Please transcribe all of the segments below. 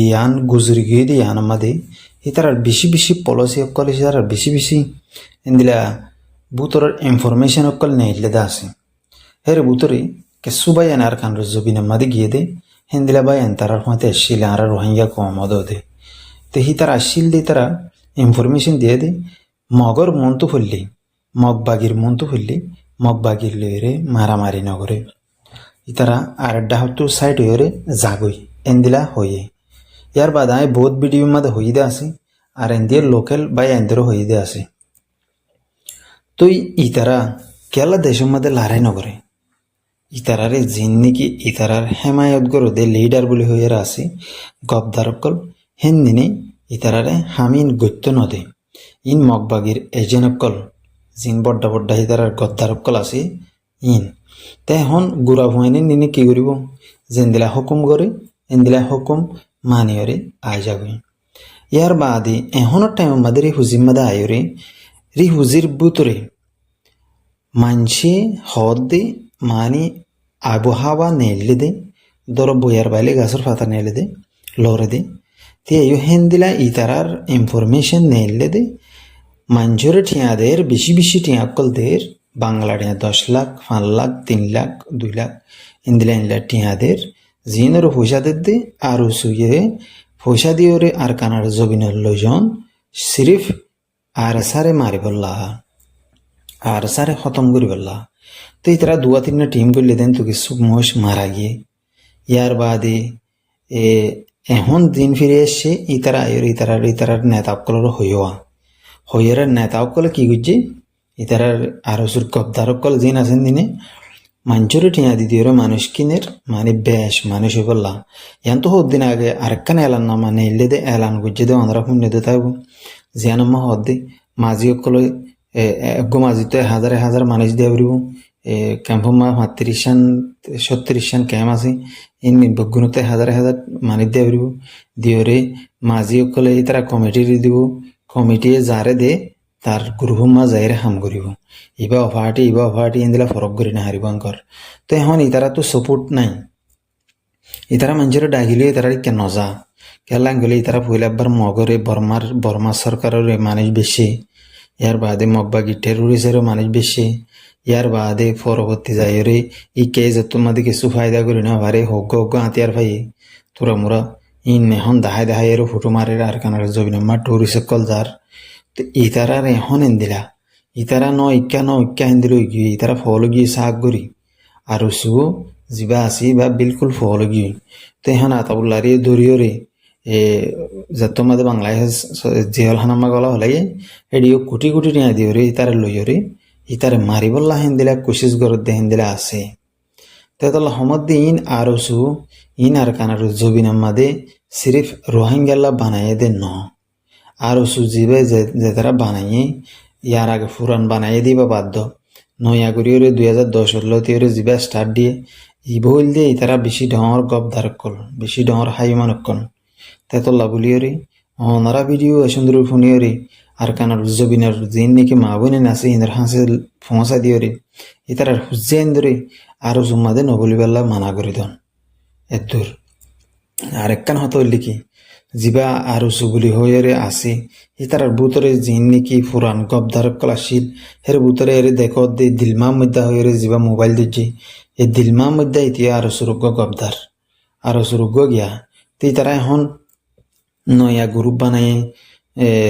দিয়ান গুজরি গিয়ে দিয়ান আমাদের ইতারার বেশি বেশি পলিসি অকল ইতারার বেশি বেশি এন্দিলা বুতরের ইনফরমেশন অকল নেইলে দা আছে হের বুতরে কেসু বায়ান আর কান জবিন আমাদের গিয়ে দে হেন্দিলা বায়ান তারার মাতে আসছিল আর রোহিঙ্গা কম দে তো হি তারা আসছিল দিয়ে তারা ইনফরমেশন দিয়ে দে মগর মন্তু ফুললি মগ বাগির মন্তু ফুললি মগ বাগির লইরে মারামারি নগরে ইতারা আর ডাহতু সাইড হয়ে জাগই এন্দিলা হয়ে ইয়ার বাদ আমি বহুত ভিডিও মাঝে হইদে আছে আর এন্দির লোকাল বা এন্দিরও হইদে আছে তো ইতারা কেলা দেশের মধ্যে লড়াই নগরে ইতারারে জিন নাকি ইতারার হেমায়ত গরদে লিডার বলে হয়ে আছে গবদারকল হেন দিনে ইতারারে হামিন গত্য নদে ইন মগবাগির এজেনকল জিন বড্ডা বড্ডা ইতারার গদ্দারকল আছে ইন তাই এখন গুড়া ভুয়ানি নিনে কি করিব যেন্দিলা হুকুম করে এন্দিলা হুকুম মানিয়রে আই যাবই ইয়ার বাদে এখনের টাইম আমাদের হুজির মাদে আয়রে রি হুজির বুতরে মানসি হদ দে মানি আবহাওয়া নেলে দে ধর বইয়ার বাইলে গাছের পাতা নেলে দে লড়ে দে তে হেন্দিলা ইতারার ইনফরমেশন নেলে দে মাঞ্জরে ঠিয়াদের বেশি বেশি টিয়াকল দের বাংলা টিয়া 10 লাখ 5 লাখ 3 লাখ 2 লাখ ইন্দিলা ইন্দিলা টিয়াদের জিনের পয়সা দে আর সুয়ে পয়সা দিওরে আর কানার জবিনের লজন সিরিফ আর সারে মারি বললা আর সারে খতম করি বললা তো ইতারা 2-3 টিম করলে দেন তো কিছু মোষ মারা গিয়ে ইয়ার বাদে এখন দিন ফিরে এসছে ইতারা ইতারার নেতাকলের হইয়ার নেতাকলে কি করছে ইতারার আরো সুর কবদারকল জিন আছেন দিনে মাঞ্চরে টিয়া দিদিওর মানুষ কিনের মানে বেশ মানুষ বললা ইয়ান তো হদ দিন আগে আরেকখান এলান না মানে এলে দে এলান করছে দে অন্ধ্রা পুণ্য দে থাকবো জিয়ানম্মা হদ দে মাঝি অকল মাঝি তো হাজার মানুষ দিয়ে পারিব ক্যাম্পমা 35-40 ক্যাম্প আছে ইন বগুণতে হাজার মানুষ দিয়ে পারিব দিওরে মাঝি অকলে তারা কমিটি দিব কমিটিয়ে যারে দে তার গ্রুপমা যাইরে হাম করিব ইবা অফার্টি এন্দিলা ফরক করি না হারিব আঙ্কর তো এখন ইতারা তো সাপোর্ট নাই ইতারা মানুষের ডাকিলে ইতারা কেন যা কেলাং গেলে ইতারা পহিলাবার মগরে বর্মা সরকারের মানুষ বেশি ইয়ার বাদে মগবাগি টেরোরিস্টেরও মানুষ বেশি ইয়ার বাদে পরবর্তী যাইরে ই কে যত মাদে কিছু ফায়দা করি না ভারে হগ্গ হাতিয়ার ফাই তোরা মোরা ইন এখন দাহাই এর ফটো মারে আর কানার জবিনম্মা টুরিস্ট কল যার তো ইতারার এখন এন্দিলা ইতারা ইক্কা হেন্দিল গিয়ে ইতারা ফল গিয়ে শাক করি আর সু যা আসি বা বিলকুল ফল গিয়ে তো এখন আতাবুল্লারে দরিয়রে যত মাদে বাংলায় জেহল হানামা গলা হলাই এডিও কোটি টিয়া দিওরে ইতারে লইরে ইতারে মারিবল্লা হেন্দিলা কোশিশ করত দে হেন্দিলা আছে তেতল হমদ ইন আরো সু ইন আর কানার জবিনাম্মাদে সিরিফ রোহিঙ্গাল্লা বানাইয়ে দে ন আরো সু জিবে যে তারা বানাইয়ে ইয়ার আগে ফুরান বানাইয়ে দিবা বাধ্য নয়া করিওরে 2010 জিবা স্টার্ট দিয়ে ইবহল দিয়ে তারা বেশি ডর গবদার কল বেশি ডর হাইমানকন তেতল্লা বলিওরে অনারা ভিডিও সুন্দর ফোনিওরে আর কানার জবিনার জিন নাকি মা বোনে নাচে ইন্দ্র হাসে ফোঁসা দিওরে ইতারার হুজ্জেন ধরে আরো জুম্মাদে নবলিবাল্লা মানা করে দন এদূর আরেকখান হতো লিখি জিবা আরো সুগুলি হয়ে আসে ইতারার বুতরে জিন নাকি ফুরান গবদার কলাশীল হের বুতরে এর দেখো দে দিলমা মধ্যে হয়ে জিবা মোবাইল দিচ্ছে এই দিলমা মধ্যে ইতিয়া আরো সুরুগ্য গবদার আরো সুরুগ্য গিয়া তো তারা এখন নয়া গ্রুপ বানায়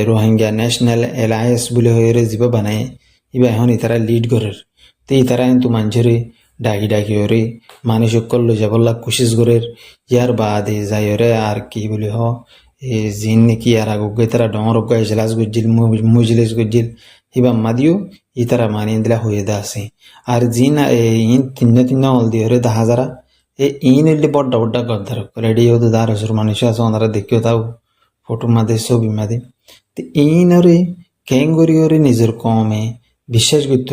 রোহিঙ্গা ন্যাশনাল এলায়েন্স বলে হয়ে জিবা বানায় ইবা এখন ইতারা লিড করের তো ইতারা কিন্তু মানুষেরে ডাকি ওরে মানুষ অকল লই যাবল্লা কোশিশ করের ইয়ার বাদে যাইরে আর কি বলি জিন নাকি আর আগে তারা ডর এজলাস গজ্জিল মুজলিস গজ্জিল ইবা মাদিও ইতারা মানি দিলা হয়ে দা আছে আর জিন ইন তিন অল দিয়ে রে 10,000 ইন এলে বড্ডা গদ্দার রেডি হতো 10,000 মানুষ আছে ওনারা দেখিও তাও ফটো মাদে ছবি মাদে তো ইনরে ক্যাঙ্গরিওরে নিজের কমে বিশ্বাস করত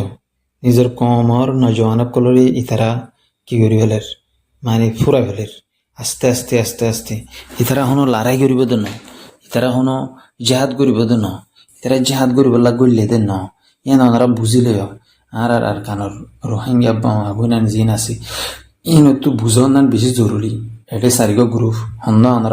নিজের কমর নজওয়ান কলরে ইতারা কি করি ফেলের মানে ফুরা ফেলের আস্তে ইতারা হনো লড়াই করিব দেন ইতারা হনো জেহাদ করিব দেন ইতারা জেহাদ করিবলা গড়লে দেন ন ইয়ান ওনারা বুঝিলে আর কানর রোহিঙ্গা আগুনান জিন আছে ইন তো বুঝান বেশি জরুরি এটা সারিগ গ্রুপ হন্দ ওনারা